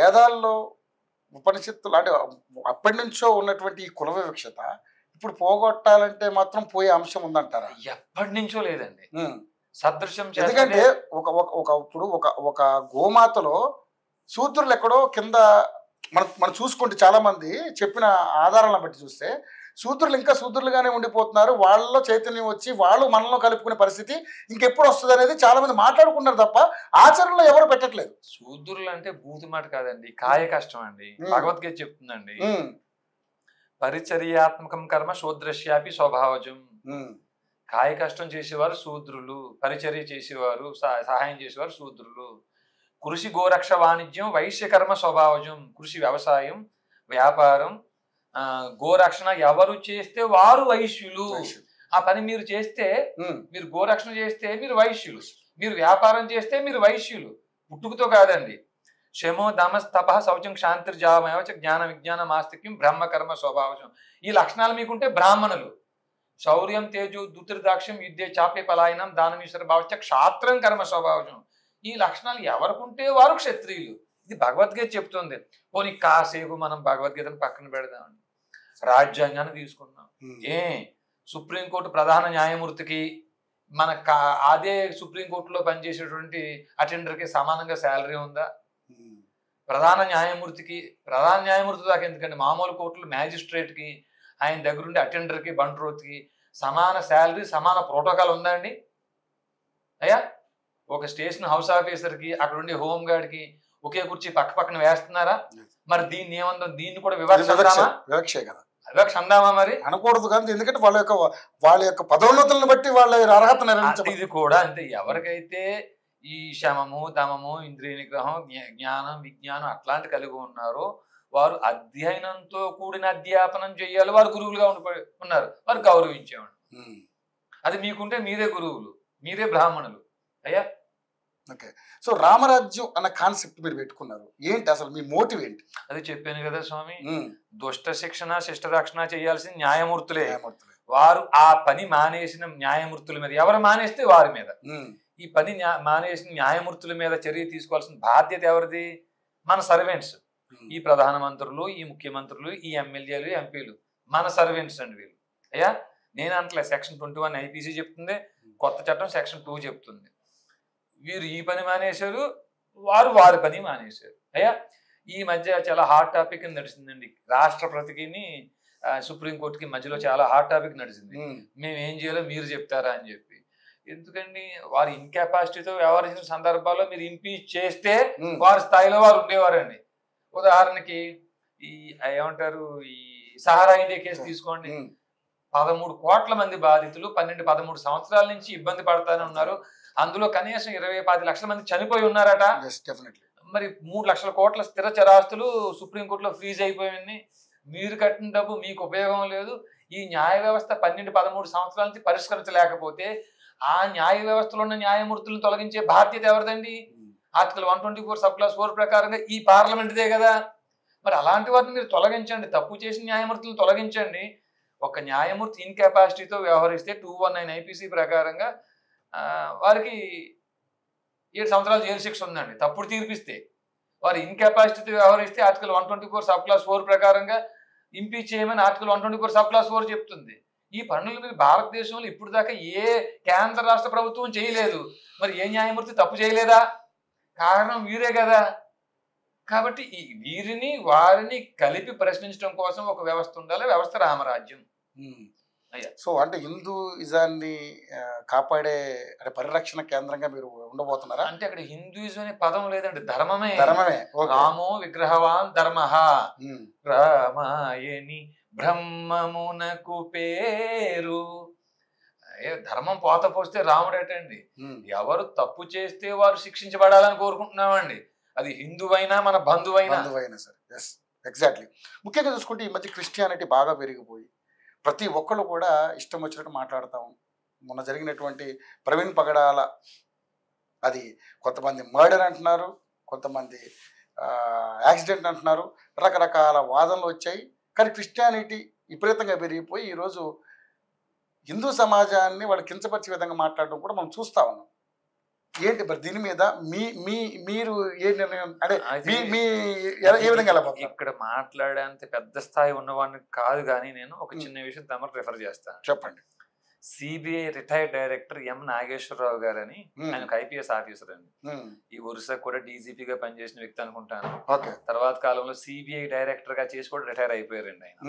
వేదాల్లో ఉపనిషత్తులు అంటే అప్పటి నుంచో ఉన్నటువంటి ఈ కుల వివక్షత ఇప్పుడు పోగొట్టాలంటే మాత్రం పోయే అంశం ఉందంటారా? ఎప్పటి నుంచో లేదండి. ఉమ్. సదృశ్యం ఎందుకంటే చేస్తే ఒక ఒక ఒక ఇప్పుడు ఒక ఒక గోమాతలో శూద్రులు ఎక్కడో కింద మనం చూసుకుంటే చాలా మంది చెప్పిన ఆధారాలను బట్టి చూస్తే శూద్రులు ఇంకా శూద్రులుగానే ఉండిపోతున్నారు. వాళ్ళలో చైతన్యం వచ్చి వాళ్ళు మనలో కలుపుకునే పరిస్థితి ఇంకెప్పుడు వస్తుంది అనేది చాలా మంది మాట్లాడుకున్నారు తప్ప ఆచరణలో ఎవరు పెట్టట్లేదు. శూద్రులు అంటే బూతు మాట కాదండి, కాయ కష్టం అండి. భగవద్గీత చెప్తుందండి, పరిచర్యాత్మకం కర్మ శూద్రశ్యాపి స్వభావజం. కాయ కష్టం చేసేవారు శూద్రులు, పరిచర్య చేసేవారు, సహాయం చేసేవారు శూద్రులు. కృషి గోరక్ష వాణిజ్యం వైశ్య కర్మ స్వభావజం. కృషి వ్యవసాయం, వ్యాపారం, గోరక్షణ ఎవరు చేస్తే వారు వైశ్యులు. ఆ పని మీరు చేస్తే, మీరు గోరక్షణ చేస్తే మీరు వైశ్యులు, మీరు వ్యాపారం చేస్తే మీరు వైశ్యులు. పుట్టుకతో కాదండి. శమో దమస్తప శౌచం క్షాంతిర్జామేవ చ జ్ఞాన విజ్ఞాన మాస్తిక్యం బ్రహ్మ కర్మ స్వభావజం. ఈ లక్షణాలు మీకుంటే బ్రాహ్మణులు. శౌర్యం తేజో దుర్దాక్ష్యం యుద్ధే చాపే పలాయనం దానమీశ్వర భావచ క్షాత్రం కర్మ స్వభావజం. ఈ లక్షణాలు ఎవరికుంటే వారు క్షత్రియులు. ఇది భగవద్గీత చెప్తుంది. పోనీ కాసేపు మనం భగవద్గీతను పక్కన పెడదామండి, రాజ్యాంగాన్ని తీసుకున్నాం. సుప్రీంకోర్టు ప్రధాన న్యాయమూర్తికి మన అదే సుప్రీంకోర్టులో పనిచేసేటువంటి అటెండర్కి సమానంగా శాలరీ ఉందా? ప్రధాన న్యాయమూర్తి దాకా ఎందుకంటే మామూలు కోర్టులు మ్యాజిస్ట్రేట్కి, ఆయన దగ్గరుండి అటెండర్కి, బంట్రోత్కి సమాన శాలరీ, సమాన ప్రోటోకాల్ ఉందా అండి? అయ్యా, ఒక స్టేషన్ హౌస్ ఆఫీసర్కి, అక్కడ ఉండే హోమ్ గార్డ్కి ఒకే కుర్చీ పక్క పక్కన వేస్తున్నారా? మరి దీన్ని ఏమందో, దీన్ని కూడా వివక్ష కదా, వివక్ష అందామా? మరి అనకూడదు కానీ, ఎందుకంటే వాళ్ళ యొక్క పదోన్నతులను బట్టి వాళ్ళ అర్హత ఇది కూడా అంతే. ఎవరికైతే ఈ శమము, దమము, ఇంద్రియ నిగ్రహం, జ్ఞానం, విజ్ఞానం అట్లాంటి కలిగి ఉన్నారో వారు అధ్యయనంతో కూడిన అధ్యాపనం చేయాలి. వారు గురువులుగా ఉన్నారు, వారు గౌరవించేవాడు. అది మీకుంటే మీరే గురువులు, మీరే బ్రాహ్మణులు. అయ్యా, ఓకే. సో రామరాజ్యం అన్న కాన్సెప్ట్ మీరు పెట్టుకున్నారు, ఏంటి అసలు మీ మోటివ్ ఏంటి? అది చెప్పాను కదా స్వామి, దుష్ట శిక్షణ శిష్ట రక్షణ చేయాల్సిన న్యాయమూర్తులే. వారు ఆ పని మానేసిన న్యాయమూర్తుల మీద, ఎవరు మానేస్తే వారి మీద, ఈ పని మానేసిన న్యాయమూర్తుల మీద చర్య తీసుకోవాల్సిన బాధ్యత ఎవరిది? మన సర్వెంట్స్. ఈ ప్రధానమంత్రులు, ఈ ముఖ్యమంత్రులు, ఈ ఎమ్మెల్యేలు, ఎంపీలు మన సర్వెంట్స్ అండి వీళ్ళు. అయ్యా, నేను అంటలే, సెక్షన్ 21 ఐపీసీ చెప్తుంది, కొత్త చట్టం సెక్షన్ 2 చెప్తుంది. వీరు ఈ పని మానేశారు, వారు వారి పని మానేశారు. అయ్యా, ఈ మధ్య చాలా హాట్ టాపిక్ నడిచిందండి. రాష్ట్రపతికి సుప్రీంకోర్టుకి మధ్యలో చాలా హాట్ టాపిక్ నడిచింది. మేము ఏం చేయాలో మీరు చెప్తారా అని చెప్పి. ఎందుకండి, వారి ఇన్కెపాసిటీతో వ్యవహరించిన సందర్భాల్లో మీరు ఇంపీచ్ చేస్తే వారి స్థాయిలో వారు ఉండేవారండి. ఉదాహరణకి ఈ ఏమంటారు, ఈ సహారా ఇండియా కేసు తీసుకోండి. 13 కోట్ల మంది బాధితులు 12-13 సంవత్సరాల నుంచి ఇబ్బంది పడతానే ఉన్నారు. అందులో కనీసం 20-10 లక్షల మంది చనిపోయి ఉన్నారట. మరి 3 లక్షల కోట్ల స్థిర చరాస్తులు సుప్రీంకోర్టులో ఫ్రీజ్ అయిపోయింది. మీరు కట్టిన డబ్బు మీకు ఉపయోగం లేదు. ఈ న్యాయ వ్యవస్థ 12-13 సంవత్సరాల నుంచి పరిష్కరించలేకపోతే ఆ న్యాయ వ్యవస్థలో ఉన్న న్యాయమూర్తులను తొలగించే బాధ్యత ఎవరిదండి? ఆర్టికల్ 124 సబ్ క్లాస్ 4 ప్రకారంగా ఈ పార్లమెంట్దే కదా. మరి అలాంటి వారిని మీరు తొలగించండి, తప్పు చేసిన న్యాయమూర్తులను తొలగించండి. ఒక న్యాయమూర్తి ఇన్కెపాసిటీతో వ్యవహరిస్తే 219 ఐపీసీ ప్రకారంగా వారికి 7 సంవత్సరాల జైలు శిక్ష ఉందండి. తప్పుడు తీర్పిస్తే. వారు ఇన్కెపాసిటీతో వ్యవహరిస్తే ఆర్టికల్ 124 సబ్ క్లాస్ 4 ప్రకారంగా ఇంపీచ్ చేయమని ఆర్టికల్ 124 సబ్ క్లాస్ 4 చెప్తుంది. ఈ పనులు మీరు భారతదేశంలో ఇప్పుడు దాకా ఏ కేంద్ర రాష్ట్ర ప్రభుత్వం చేయలేదు. మరి ఏ న్యాయమూర్తి తప్పు చేయలేదా? కారణం వీరే కదా. కాబట్టి ఈ వీరిని వారిని కలిపి ప్రశ్నించడం కోసం ఒక వ్యవస్థ ఉండాలి. వ్యవస్థ రామరాజ్యం. సో అంటే హిందూయిజాన్ని కాపాడే అంటే పరిరక్షణ కేంద్రంగా మీరు ఉండబోతున్నారా? అంటే అక్కడ హిందూయిజం అనే పదం లేదండి, ధర్మమే. రామో విగ్రహవాన్ ధర్మ రామాయణి బ్రహ్మమునకు పేరు. ధర్మం పోత పోస్తే రాముడేటండి. ఎవరు తప్పు చేస్తే వారు శిక్షించబడాలని కోరుకుంటున్నామండి. అది హిందువైనా మన బంధువైనా సరే. Yes, exactly. ముఖ్యంగా చూసుకుంటే ఈ మధ్య క్రిస్టియానిటీ బాగా పెరిగిపోయి ప్రతి ఒక్కళ్ళు కూడా ఇష్టం వచ్చినట్టు మాట్లాడతాము. మొన్న జరిగినటువంటి ప్రవీణ్ పగడాల అది కొంతమంది మర్డర్ అంటున్నారు, కొంతమంది యాక్సిడెంట్ అంటున్నారు, రకరకాల వాదనలు వచ్చాయి. కానీ క్రిస్టియానిటీ విపరీతంగా పెరిగిపోయి ఈరోజు హిందూ సమాజాన్ని వాళ్ళు కించపరిచే విధంగా మాట్లాడడం కూడా మనం చూస్తా ఉన్నాం. ఏంటి మరి దీని మీద మీరు ఏ నిర్ణయం అంటే ఏ విధంగా ఇక్కడ మాట్లాడేంత పెద్ద స్థాయి ఉన్నవాడిని కాదు, కానీ నేను ఒక చిన్న విషయం తమకు రిఫర్ చేస్తాను. చెప్పండి. CBI retired director M Nageswara Rao garu అని, ఆయనకు ఐపీఎస్ ఆఫీసర్ అండి. ఈ ఒరిస్సా కూడా డీజీపీగా పనిచేసిన వ్యక్తి అనుకుంటాను. తర్వాత కాలంలో సిబిఐ డైరెక్టర్ గా చేసి కూడా రిటైర్ అయిపోయారండి ఆయన.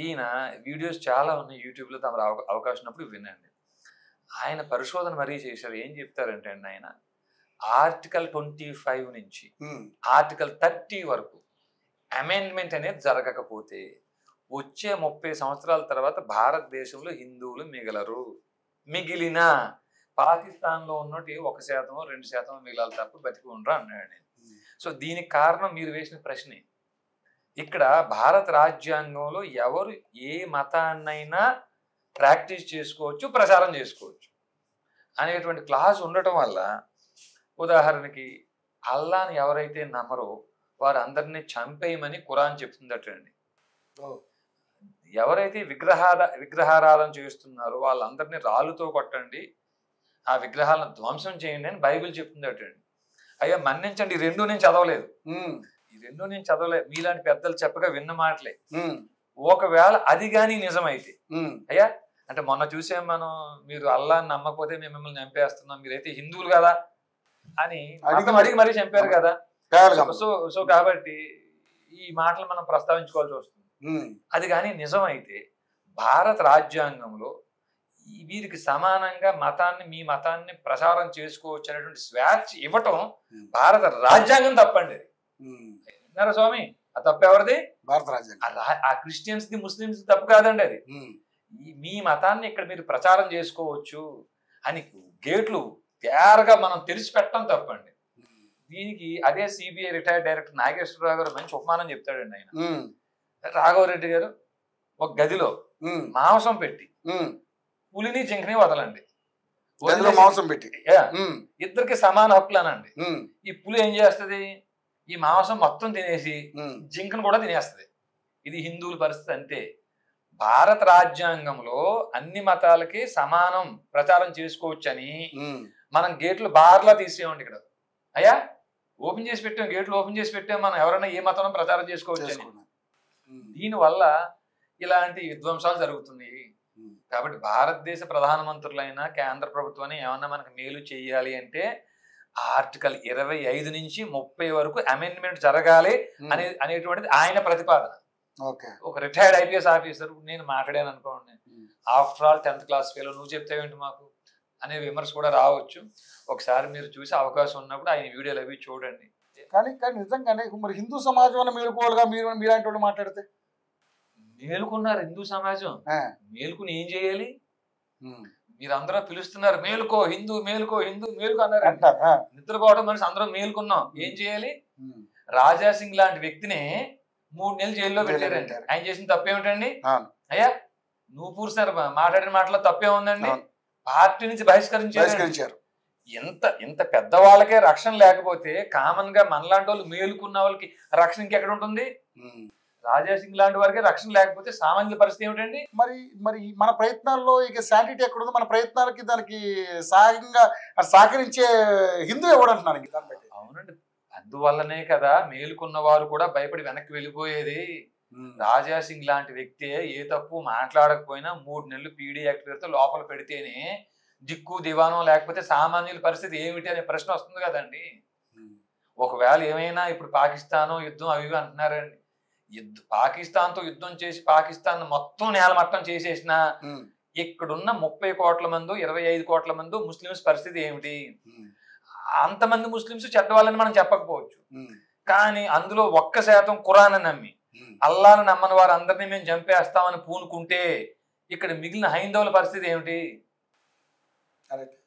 ఈయన వీడియోస్ చాలా ఉన్నాయి యూట్యూబ్ లో, తమ అవకాశం ఉన్నప్పుడు వినండి. ఆయన పరిశోధన మరీ చేశారు. ఏం చెప్తారంటే అండి, ఆయన ఆర్టికల్ 25 నుంచి ఆర్టికల్ 30 వరకు అమెండ్మెంట్ అనేది జరగకపోతే వచ్చే 30 సంవత్సరాల తర్వాత భారతదేశంలో హిందువులు మిగలరు. మిగిలిన పాకిస్తాన్లో ఉన్నట్టు 1%, 2% మిగలాలి తప్ప బతికి ఉండరు అన్నాడు నేను. సో దీనికి కారణం మీరు వేసిన ప్రశ్నే. ఇక్కడ భారత రాజ్యాంగంలో ఎవరు ఏ మతాన్నైనా ప్రాక్టీస్ చేసుకోవచ్చు, ప్రచారం చేసుకోవచ్చు అనేటువంటి క్లాస్ ఉండటం వల్ల, ఉదాహరణకి అల్లాని ఎవరైతే నమ్మరో వారు అందరినీ చంపేయమని ఖురాన్ చెప్తుందటండి. ఎవరైతే విగ్రహారాధన చేస్తున్నారో వాళ్ళందరినీ రాళ్ళుతో కొట్టండి, ఆ విగ్రహాలను ధ్వంసం చేయండి అని బైబిల్ చెప్తుందటండి. అయ్యా మన్నించండి, ఈ రెండు నేను చదవలేదు, మీలాంటి పెద్దలు చెప్పగా విన్న మాటలే. ఒకవేళ అది కానీ నిజమైతే, అయ్యా అంటే మొన్న చూసాం మనం, మీరు అల్లాని నమ్మకపోతే మేము మిమ్మల్ని చంపేస్తున్నాం, మీరైతే హిందువులు కదా అని అడిగి మరీ చంపారు కదా. సో కాబట్టి ఈ మాటలు మనం ప్రస్తావించుకోవాల్సి వస్తుంది. అది కానీ నిజమైతే భారత రాజ్యాంగంలో వీరికి సమానంగా మీ మతాన్ని ప్రచారం చేసుకోవచ్చు అనేటువంటి స్వేచ్ఛ ఇవ్వటం భారత రాజ్యాంగం తప్పండి. విన్నారా స్వామి? ఆ తప్పు ఎవరిది? భారత రాజ్యాంగం. ఆ క్రిస్టియన్స్ ది, ముస్లిమ్స్ తప్పు కాదండి అది. మీ మతాన్ని ఇక్కడ మీరు ప్రచారం చేసుకోవచ్చు అని గేట్లు తేరగా మనం తెలిసిపెట్టడం తప్పండి. దీనికి అదే సిబిఐ రిటైర్డ్ డైరెక్టర్ నాగేశ్వరరావు గారు మంచి ఉపమానం చెప్తాడండి. ఆయన రాఘవరెడ్డి గారు ఒక గదిలో మాంసం పెట్టి పులిని జింకని వదలండి, మాంసం పెట్టి ఇద్దరికి సమాన హక్కులు అనండి. ఈ పులి ఏం చేస్తుంది? ఈ మాంసం మొత్తం తినేసి జింకను కూడా తినేస్తుంది. ఇది హిందువుల పరిస్థితి అంతే. భారత రాజ్యాంగంలో అన్ని మతాలకి సమానం ప్రచారం చేసుకోవచ్చని మనం గేట్లు బార్లా తీసేయండి. ఇక్కడ అయ్యా ఓపెన్ చేసి పెట్టాం, గేట్లు ఓపెన్ చేసి పెట్టాం, మనం ఎవరైనా ఏ మతం ప్రచారం చేసుకోవచ్చు. దీనివల్ల ఇలాంటి విధ్వంసాలు జరుగుతున్నాయి. కాబట్టి భారతదేశ ప్రధానమంత్రులైనా కేంద్ర ప్రభుత్వాన్ని ఏమన్నా మనకు మేలు చేయాలి అంటే ఆర్టికల్ 25 నుంచి 30 వరకు అమెండ్మెంట్ జరగాలి అనేటువంటిది ఆయన ప్రతిపాదన. ఒక రిటైర్డ్ ఐపీఎస్ ఆఫీసర్ నేను మాట్లాడాను అనుకోండి, after all 10th class fail, నువ్వు చెప్తావేంటి మాకు అనే విమర్శ కూడా రావచ్చు. ఒకసారి మీరు చూసి అవకాశం ఉన్నప్పుడు ఆయన వీడియోలు అవి చూడండి. కానీ నిజంగానే మరి హిందూ సమాజం మేలుకోవాలిగా మీలాంటి వాళ్ళు మాట్లాడితే. మేలుకున్నారు హిందూ సమాజం, మేలుకుని ఏం చేయాలి? మీరందరూ పిలుస్తున్నారు మేలుకో హిందూ, మేలుకో హిందూ, మేలుకో అన్నారు. నిద్రపోవడం మనిషి అందరం మేలుకున్నాం, ఏం చేయాలి? రాజా సింగ్ లాంటి వ్యక్తిని 3 నెలలు జైల్లో పెట్టారండి. ఆయన చేసిన తప్పేమిటండి? అయ్యా నువ్వు పూర్సారు మాట్లాడిన మాటలో తప్పే ఉందండి. పార్టీ నుంచి బహిష్కరించారు. ఇంత పెద్ద వాళ్ళకే రక్షణ లేకపోతే కామన్ గా మనలాంటి వాళ్ళు మేలుకున్న వాళ్ళకి రక్షణ ఇంకెక్కడ ఉంటుంది? రాజా సింగ్ లాంటి వారికి రక్షణ లేకపోతే సామాన్య పరిస్థితి ఏమిటండి? మరి మన ప్రయత్నాల్లో ఇక శాంటిటీ ఎక్కడ ఉందో? మన ప్రయత్నాలకి దానికి సహకరించే హిందూ ఎవడంటున్నారు. అవునండి, అందువల్లనే కదా మేలుకున్న వారు కూడా భయపడి వెనక్కి వెళ్ళిపోయేది. రాజా సింగ్ లాంటి వ్యక్తి ఏ తప్పు మాట్లాడకపోయినా 3 నెలలు పీడీ యాక్ట్ పేరుతో లోపల పెడితేనే దిక్కు దివానం, లేకపోతే సామాన్యుల పరిస్థితి ఏమిటి అనే ప్రశ్న వస్తుంది కదండి. ఒకవేళ ఏమైనా ఇప్పుడు పాకిస్తాన్ యుద్ధం అవి అంటున్నారండి, పాకిస్తాన్తో యుద్ధం చేసి పాకిస్తాన్ మొత్తం నేలమట్టం చేసేసిన ఇక్కడున్న 30 కోట్ల మంది 25 కోట్ల మంది ముస్లిమ్స్ పరిస్థితి ఏమిటి? అంతమంది ముస్లిమ్స్ చెడ్డవాళ్ళని మనం చెప్పకపోవచ్చు, కానీ అందులో 1% ఖురాన్ నమ్మి అల్లాను నమ్మని వారు అందరినీ మేము చంపేస్తామని పూనుకుంటే ఇక్కడ మిగిలిన హైందవుల పరిస్థితి ఏమిటి?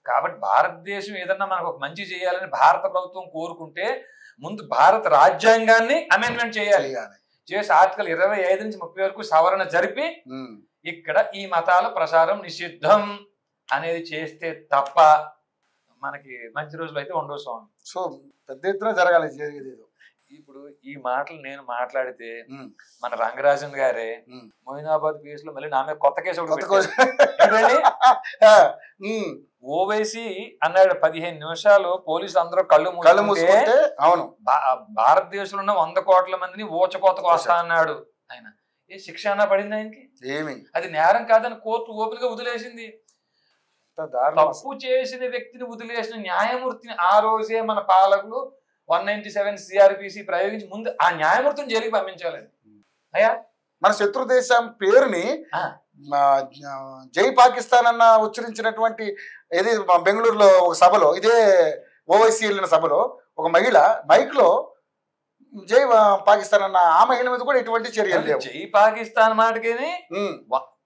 కాబట్టి భారతదేశం ఏదన్నా మనకు ఒక మంచి చేయాలని భారత ప్రభుత్వం కోరుకుంటే ముందు భారత రాజ్యాంగాన్ని అమెండ్మెంట్ చేయాలి. చేసి ఆర్టికల్ 25 నుంచి 30 వరకు సవరణ జరిపి ఇక్కడ ఈ మతాల ప్రసారం నిషిద్ధం అనేది చేస్తే తప్ప మనకి మంచి రోజులు అయితే ఉండవు స్వామి. సో పెద్ద ఎత్తున జరగాలి. ఇప్పుడు ఈ మాటలు నేను మాట్లాడితే మన రంగరాజన్ గారే మొయినాబాద్ కేసులో మళ్ళీ నా మీద కొత్త కేసు ఓవైసీ అన్నాడు 15 నిమిషాలు పోలీసులు అందరూ కళ్ళు మూసుకుంటే అవును భారతదేశంలో ఉన్న 100 కోట్ల మందిని ఊచకోతకు వస్తా అన్నాడు ఆయన. ఏ శిక్ష అన్నా పడింది ఆయనకి? ఏమి అది నేరం కాదని కోర్టు ఓపెన్ గా వదిలేసింది. తప్పు చేసిన వ్యక్తిని వదిలేసిన న్యాయమూర్తిని ఆ రోజే మన పాలకులు 197 సిఆర్పిసి ప్రయోగించి ముందు ఆ న్యాయమూర్తిని జైలుకి పంపించాలి. అయ్యా మన శత్రు దేశం పేరుని జై పాకిస్తాన్ అన్న ఉచ్చరించినటువంటి ఏది బెంగళూరులో ఒక సభలో, ఇదే ఓవైసీ వెళ్ళిన సభలో ఒక మహిళ మైక్ లో జై పాకిస్తాన్ అన్న ఆ మహిళ మీద కూడా ఎటువంటి చర్యలు లేవు. జై పాకిస్తాన్ మాటకేనే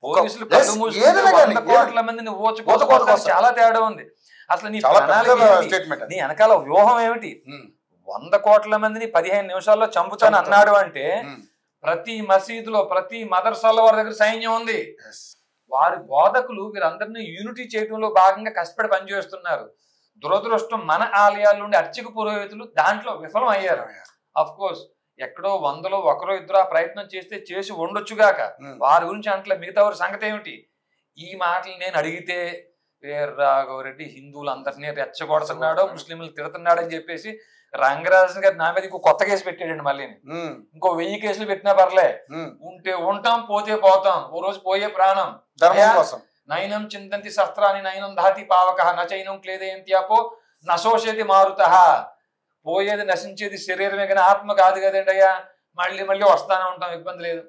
పోలీసులు కళ్ళు మూసుకుంటే 100 కోట్ల మందిని ఊచకోత చాలా తేడా ఉంది. అసలు నీ నీ వెనకాల వ్యూహం ఏమిటి? 100 కోట్ల మందిని 15 నిమిషాల్లో చంపుతాను అన్నాడు అంటే ప్రతి మసీదులో ప్రతి మదర్సాలో వారి దగ్గర సైన్యం ఉంది. వారి బోధకులు వీరందరినీ యూనిటీ చేయడంలో భాగంగా కష్టపడి పనిచేస్తున్నారు. దురదృష్టం మన ఆలయాల నుండి అర్చక పురోహితులు దాంట్లో విఫలం అయ్యారు. అఫ్ కోర్స్ ఎక్కడో 100లో 1 2 ఆ ప్రయత్నం చేసి ఉండొచ్చుగాక. వారి గురించి అంటే మిగతా వారి సంగతి ఏమిటి? ఈ మాటలు నేను అడిగితే వీర్రాఘవరెడ్డి హిందువులందరినీ రెచ్చగొడుతున్నాడో ముస్లింలు తిడుతున్నాడు అని చెప్పేసి రంగరాజన్ గారు నా మీద ఇంకో కొత్త కేసు పెట్టాడండి. మళ్ళీ ఇంకో 1000 కేసులు పెట్టినా పర్లే, ఉంటే ఉంటాం పోతే పోతాం, ఓ రోజు పోయే ప్రాణం. నైనం చింతంతి శస్త్రాన్ని నైనం దాతి పావక నచైనం క్లేదయంత్యాపో నశోషేది మారుత. పోయేది నశించేది శరీరమే కానీ ఆత్మ కాదు కదండి అయ్యా. మళ్ళీ మళ్ళీ వస్తానే ఉంటాం, ఇబ్బంది లేదు.